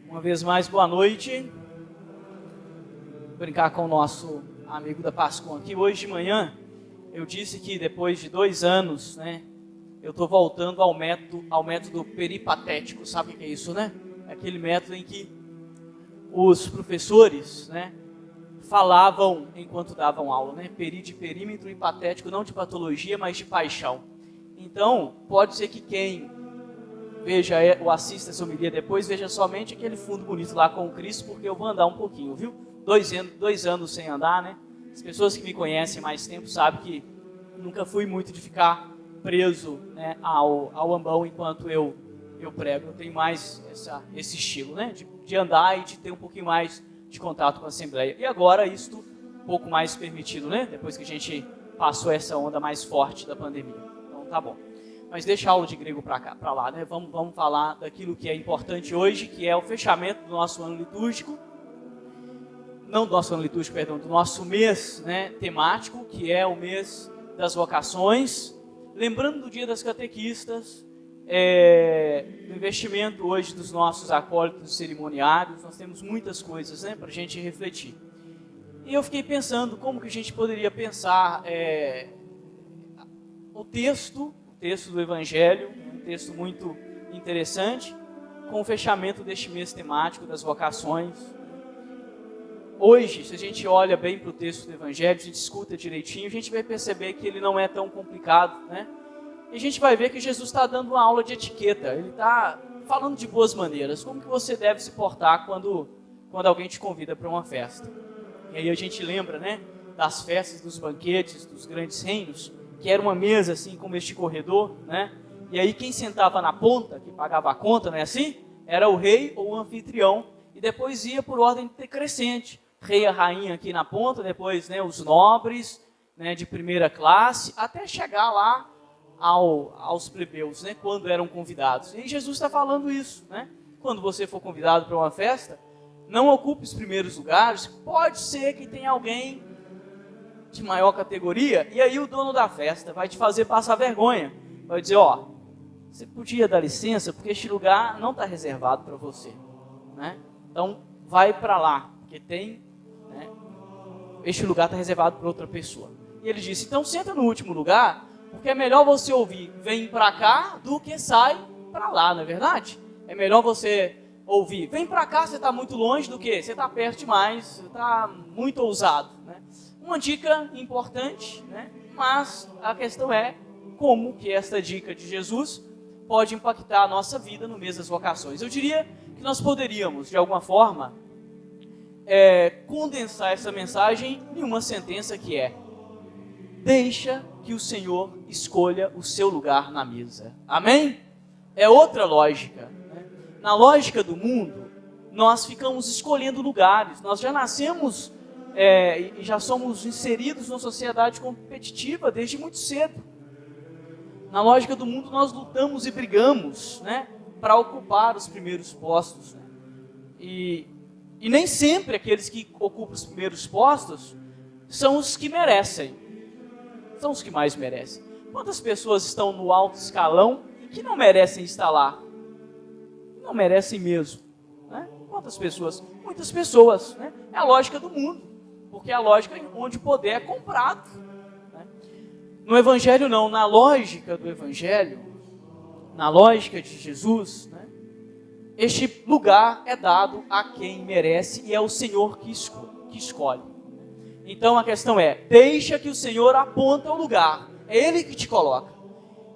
Uma vez mais, boa noite. Vou brincar com o nosso amigo da Pascom aqui. Hoje de manhã, eu disse que depois de 2 anos, eu estou voltando ao método peripatético. Sabe o que é isso, né? É aquele método em que os professores, falavam enquanto davam aula, Peri de perímetro e patético, não de patologia, mas de paixão. Então, pode ser que quem veja ou assista essa homilia depois, veja somente aquele fundo bonito lá com o Cristo, porque eu vou andar um pouquinho, viu? 2 anos sem andar, As pessoas que me conhecem mais tempo sabem que nunca fui muito de ficar preso, ao ambão enquanto eu prego. Eu tenho mais esse estilo, de andar e de ter um pouquinho mais de contato com a Assembleia. E agora isto um pouco mais permitido, depois que a gente passou essa onda mais forte da pandemia. Então tá bom. Mas deixa a aula de grego para lá, Vamos falar daquilo que é importante hoje, que é o fechamento do nosso ano litúrgico. Não do nosso ano litúrgico, perdão, do nosso mês, temático, que é o mês das vocações. Lembrando do dia das catequistas, do investimento hoje dos nossos acólitos cerimoniários. Nós temos muitas coisas, para a gente refletir. E eu fiquei pensando como que a gente poderia pensar o texto do Evangelho, um texto muito interessante, com o fechamento deste mês temático das vocações. Hoje, se a gente olha bem para o texto do Evangelho, a gente escuta direitinho, a gente vai perceber que ele não é tão complicado, E a gente vai ver que Jesus está dando uma aula de etiqueta, ele está falando de boas maneiras, como que você deve se portar quando alguém te convida para uma festa. E aí a gente lembra, das festas, dos banquetes, dos grandes reinos, que era uma mesa assim como este corredor, E aí quem sentava na ponta, que pagava a conta, não é assim? Era o rei ou o anfitrião, e depois ia por ordem decrescente. Rei e a rainha aqui na ponta, depois os nobres, de primeira classe, até chegar lá aos plebeus, quando eram convidados. E Jesus está falando isso, Quando você for convidado para uma festa, não ocupe os primeiros lugares, pode ser que tenha alguém de maior categoria, e aí o dono da festa vai te fazer passar vergonha, vai dizer, você podia dar licença, porque este lugar não está reservado para você, Então, vai para lá, porque este lugar está reservado para outra pessoa. E ele disse, então senta no último lugar, porque é melhor você ouvir, vem para cá, do que sai para lá, não é verdade? É melhor você ouvir, vem para cá, você está muito longe, do que você está perto demais, você está muito ousado, Uma dica importante, mas a questão é como que esta dica de Jesus pode impactar a nossa vida no mês das vocações. Eu diria que nós poderíamos, de alguma forma, condensar essa mensagem em uma sentença que é: deixa que o Senhor escolha o seu lugar na mesa. Amém? É outra lógica. Na lógica do mundo, nós ficamos escolhendo lugares. Nós já nascemos e já somos inseridos numa sociedade competitiva desde muito cedo. Na lógica do mundo, nós lutamos e brigamos, para ocupar os primeiros postos. E nem sempre aqueles que ocupam os primeiros postos são os que merecem. São os que mais merecem. Quantas pessoas estão no alto escalão e que não merecem estar lá? Não merecem mesmo. Quantas pessoas? Muitas pessoas. É a lógica do mundo. Porque é a lógica onde o poder é comprado. No Evangelho não, na lógica do Evangelho, na lógica de Jesus, este lugar é dado a quem merece e é o Senhor que escolhe. Então a questão é, deixa que o Senhor aponta o lugar, é Ele que te coloca.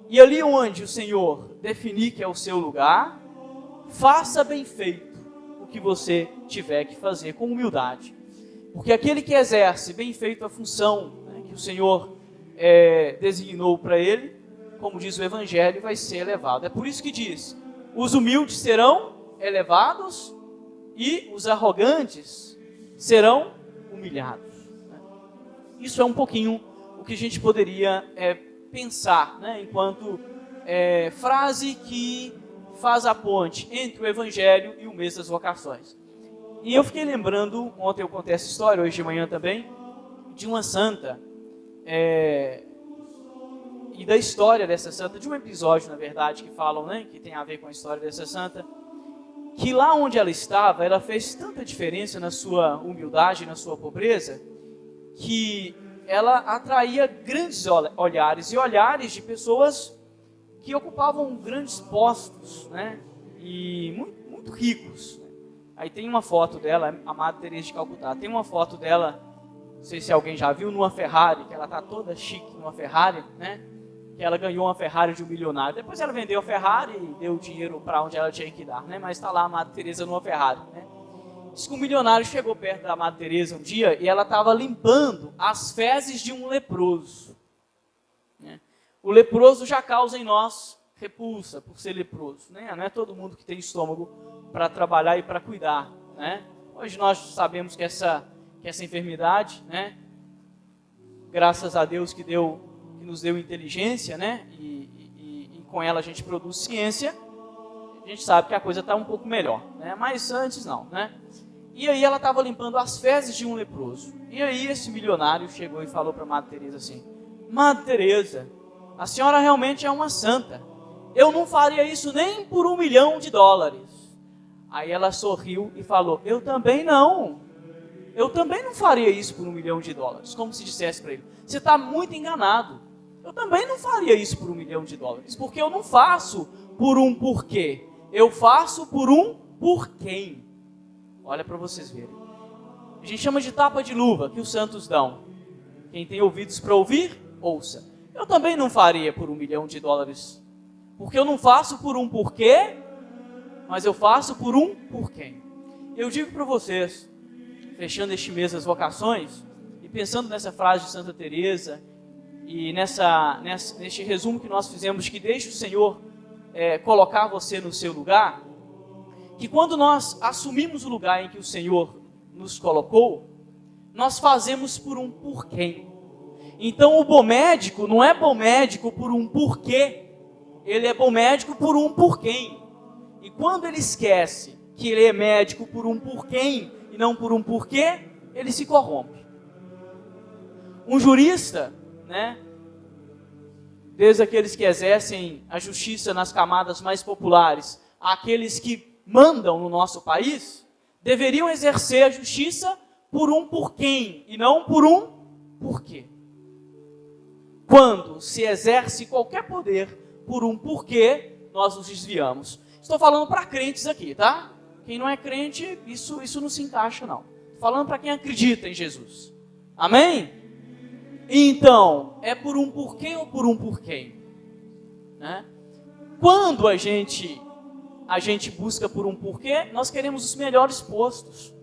E ali onde o Senhor definir que é o seu lugar, faça bem feito o que você tiver que fazer com humildade. Porque aquele que exerce bem feito a função que o Senhor designou para ele, como diz o Evangelho, vai ser elevado. É por isso que diz, os humildes serão elevados e os arrogantes serão humilhados. Isso é um pouquinho o que a gente poderia pensar, enquanto frase que faz a ponte entre o Evangelho e o mês das vocações. E eu fiquei lembrando, ontem eu contei essa história, hoje de manhã também, de uma santa, e da história dessa santa, de um episódio, na verdade, que falam, que tem a ver com a história dessa santa, que lá onde ela estava, ela fez tanta diferença na sua humildade, na sua pobreza, que ela atraía grandes olhares, e olhares de pessoas que ocupavam grandes postos, né? E muito, muito ricos. Aí tem uma foto dela, a Madre Teresa de Calcutá, tem uma foto dela, não sei se alguém já viu, numa Ferrari, que ela está toda chique numa Ferrari, né? Que ela ganhou uma Ferrari de um milionário. Depois ela vendeu a Ferrari e deu o dinheiro para onde ela tinha que dar, né? Mas está lá a Madre Teresa numa Ferrari, né? Diz que um milionário chegou perto da Madre Teresa um dia e ela estava limpando as fezes de um leproso, né? O leproso já causa em nós repulsa por ser leproso, né? Não é todo mundo que tem estômago para trabalhar e para cuidar, né? Hoje nós sabemos que essa enfermidade, né? Graças a Deus que nos deu inteligência, né? E com ela a gente produz ciência. A gente sabe que a coisa está um pouco melhor, né? Mas antes não, né? E aí ela estava limpando as fezes de um leproso. E aí esse milionário chegou e falou para a Madre Teresa assim: Madre Teresa, a senhora realmente é uma santa. Eu não faria isso nem por $1 milhão. Aí ela sorriu e falou: eu também não. Eu também não faria isso por $1 milhão. Como se dissesse para ele: você está muito enganado. Eu também não faria isso por $1 milhão. Porque eu não faço por um porquê. Eu faço por um por quem. Olha para vocês verem. A gente chama de tapa de luva que os santos dão. Quem tem ouvidos para ouvir, ouça. Eu também não faria por $1 milhão. Porque eu não faço por um porquê, mas eu faço por um por quem. Eu digo para vocês, fechando este mês das vocações, e pensando nessa frase de Santa Teresa, e neste resumo que nós fizemos, que deixe o Senhor colocar você no seu lugar, que quando nós assumimos o lugar em que o Senhor nos colocou, nós fazemos por um por quem. Então o bom médico não é bom médico por um porquê, ele é bom médico por um por quem. E quando ele esquece que ele é médico por um por quem e não por um porquê, ele se corrompe. Um jurista, né, desde aqueles que exercem a justiça nas camadas mais populares, aqueles que mandam no nosso país, deveriam exercer a justiça por um por quem e não por um porquê. Quando se exerce qualquer poder por um porquê, nós nos desviamos. Estou falando para crentes aqui, tá? Quem não é crente, isso não se encaixa, não. Estou falando para quem acredita em Jesus. Amém? Então, é por um porquê ou por um porquê? Né? Quando a gente busca por um porquê, nós queremos os melhores postos.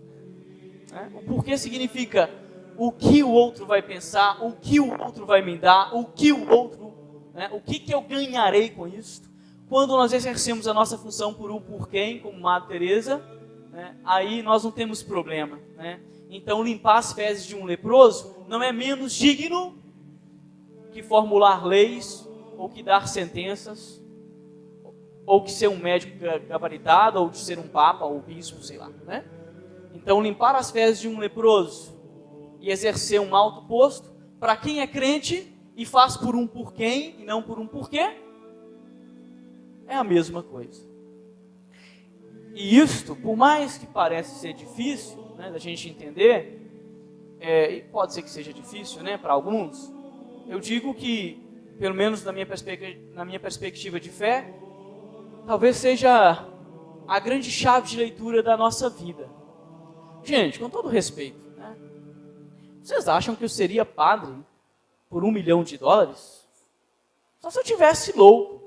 Né? O porquê significa o que o outro vai pensar, o que o outro vai me dar, o que o outro, né? O que eu ganharei com isso. Quando nós exercemos a nossa função por um porquê, como Madre Teresa, né? Aí nós não temos problema, né? Então limpar as fezes de um leproso não é menos digno que formular leis, ou que dar sentenças, ou que ser um médico gabaritado, ou de ser um papa, ou bispo, sei lá, né? Então limpar as fezes de um leproso e exercer um alto posto, para quem é crente e faz por um por quem e não por um porquê, é a mesma coisa. E isto, por mais que pareça ser difícil, né, da gente entender, e pode ser que seja difícil, né, para alguns, eu digo que, pelo menos na minha perspectiva de fé, talvez seja a grande chave de leitura da nossa vida. Gente, com todo respeito, né, vocês acham que eu seria padre por $1 milhão? Só se eu tivesse louco.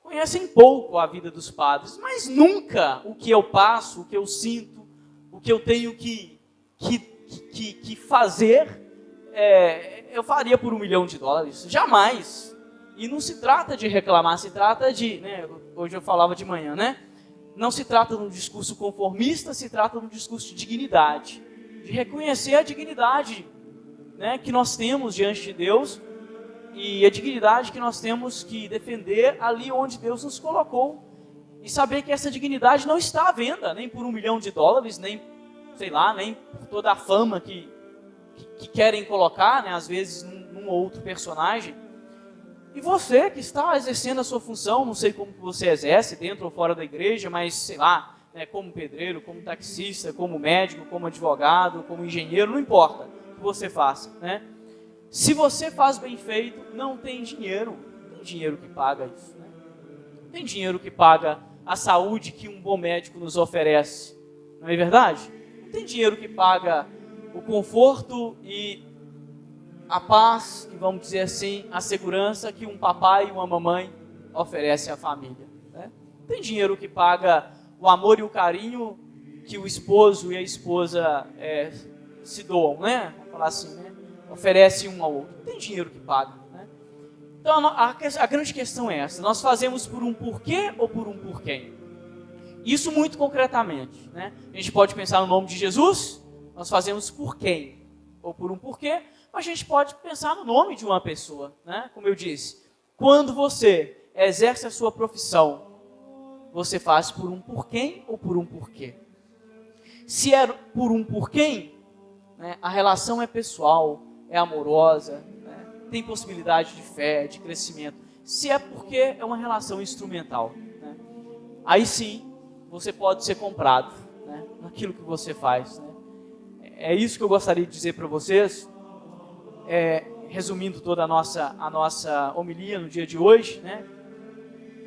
Conhecem pouco a vida dos padres, mas nunca o que eu passo, o que eu sinto, o que eu tenho que fazer, eu faria por $1 milhão. Jamais. E não se trata de reclamar, se trata de, né, hoje eu falava de manhã, né? Não se trata de um discurso conformista, se trata de um discurso de dignidade, de reconhecer a dignidade, né, que nós temos diante de Deus, e a dignidade que nós temos que defender ali onde Deus nos colocou. E saber que essa dignidade não está à venda, nem por $1 milhão, nem, sei lá, nem por toda a fama que querem colocar, né, às vezes num ou outro personagem. E você que está exercendo a sua função, não sei como que você exerce, dentro ou fora da igreja, mas sei lá, né, como pedreiro, como taxista, como médico, como advogado, como engenheiro, não importa o que você faça, né? Se você faz bem feito, não tem dinheiro que paga isso, né? Não tem dinheiro que paga a saúde que um bom médico nos oferece, não é verdade? Não tem dinheiro que paga o conforto e a paz, e vamos dizer assim, a segurança que um papai e uma mamãe oferecem à família, né? Não tem dinheiro que paga o amor e o carinho que o esposo e a esposa se doam, né? Vamos falar assim, né? Oferecem um ao outro. Não tem dinheiro que paga, né? Então a grande questão é essa: nós fazemos por um porquê ou por um por quem? Isso muito concretamente, né? A gente pode pensar no nome de Jesus, nós fazemos por quem ou por um porquê, mas a gente pode pensar no nome de uma pessoa, né? Como eu disse, quando você exerce a sua profissão, você faz por um por quem ou por um porquê? Se é por um por quem, né, a relação é pessoal, é amorosa, né, tem possibilidade de fé, de crescimento. Se é porque é uma relação instrumental, né, aí sim você pode ser comprado, né, naquilo que você faz, né. É isso que eu gostaria de dizer para vocês, resumindo toda a nossa homilia no dia de hoje, né,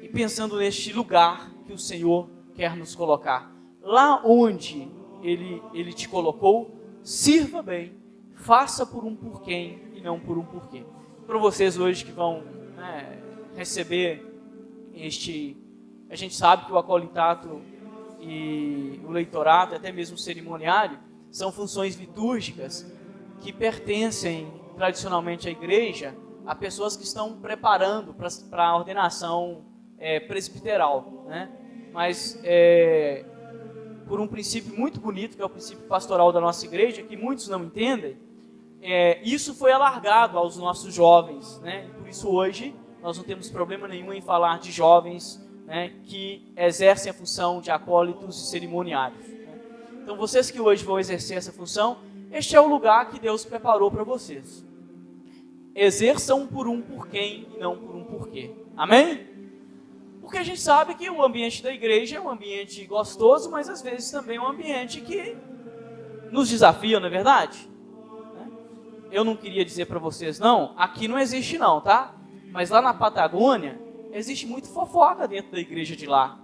e pensando neste lugar que o Senhor quer nos colocar. Lá onde Ele te colocou, sirva bem, faça por um por quem e não por um porquê. Para vocês hoje que vão, né, receber a gente sabe que o acolitato e o leitorato, até mesmo o cerimoniário, são funções litúrgicas que pertencem tradicionalmente à igreja a pessoas que estão preparando para a ordenação presbiteral, né? Mas por um princípio muito bonito, que é o princípio pastoral da nossa igreja, que muitos não entendem, isso foi alargado aos nossos jovens, né? E por isso hoje nós não temos problema nenhum em falar de jovens, né, que exercem a função de acólitos e cerimoniários, né? Então vocês que hoje vão exercer essa função, este é o lugar que Deus preparou para vocês. Exerçam por um por quem e não por um porquê. Amém? Porque a gente sabe que o ambiente da igreja é um ambiente gostoso, mas às vezes também é um ambiente que nos desafia, não é verdade? Eu não queria dizer para vocês, não, aqui não existe não, tá? Mas lá na Patagônia, existe muito fofoca dentro da igreja de lá.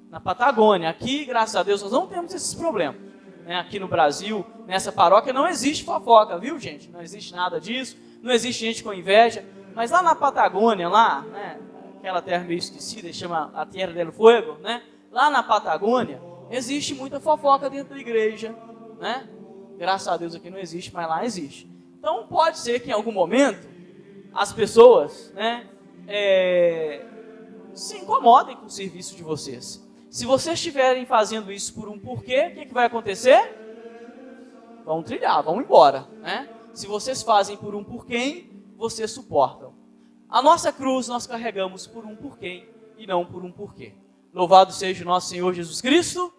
Na Patagônia, aqui, graças a Deus, nós não temos esses problemas, né? Aqui no Brasil, nessa paróquia, não existe fofoca, viu, gente? Não existe nada disso, não existe gente com inveja. Mas lá na Patagônia, lá, né, aquela terra meio esquecida, chama a Terra del Fuego, né? Lá na Patagônia, existe muita fofoca dentro da igreja, né? Graças a Deus aqui não existe, mas lá existe. Então pode ser que em algum momento as pessoas, né, se incomodem com o serviço de vocês. Se vocês estiverem fazendo isso por um porquê, o que vai acontecer? Vão trilhar, vão embora, né? Se vocês fazem por um porquê, vocês suportam. A nossa cruz nós carregamos por um porquê e não por um porquê. Louvado seja o nosso Senhor Jesus Cristo.